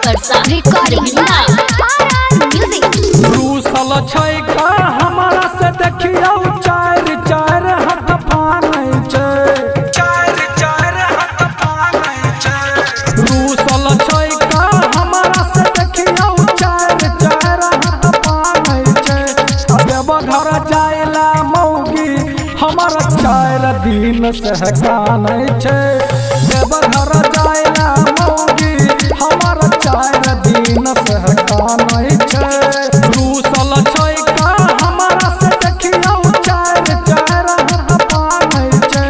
Recording रूसल छै का हमरा से देखियो चार चार हाथ फानै छै चार हाथ फानै छै रूसल छै का हमरा से देखियो चार चार हाथ फानै छै देव घर जाइला मौगी हमरा 4 दिन से कानै छै देव घर जाइला मौगी हमरा 4 दिन से कानै छै रूसल छै का हमरा से देखियो चार चार हाथ फानै छै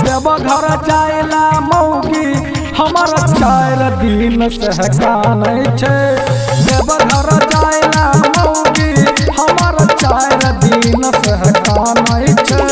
देव घर जाइला मौगी हमरा 4 दिन से कानै छै देव घर जाइला मौगी हमरा 4 दिन से कानै छै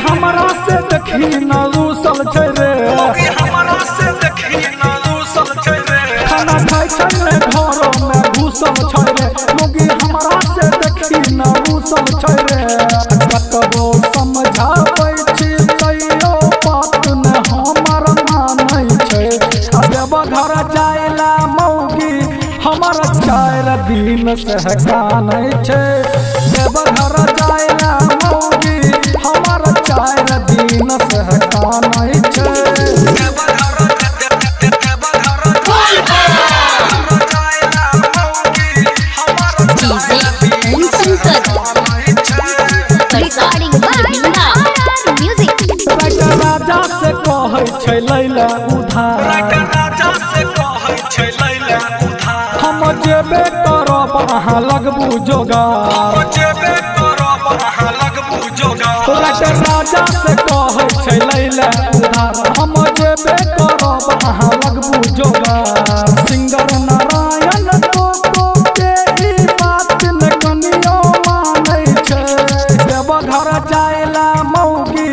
हमरा से देखी न रूसल छै रे हमरा से देखी न रूसल छै रे खाना खाइ छै रे घर में घुसल छै रे मोगी हमरा से देखी न रूसल छै रे कतबो समझाबै छी तैयो बात न हमर मानै छै देव घर जाइला मौगी हमरा 4 दिन से कानै छै देव घर जाइला मौगी हमरा 4 दिन से कानै छै राजा से कहै छै लैला उधार हम जेबे करब अहाँ लगबू जोगार राजा से कहै छै लैला उधार हम जेबे करब अहाँ लगबू जोगार सिंगर नारायण को के ई बात न कनियो मानै छै देव घर जाइला मौगी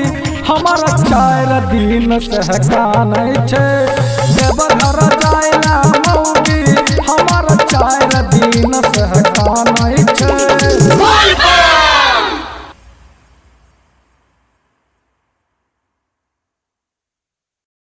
हमरा 4 दिन से कानै छै देव घर जाइला मौगी हमरा 4 दिन से कानै छै।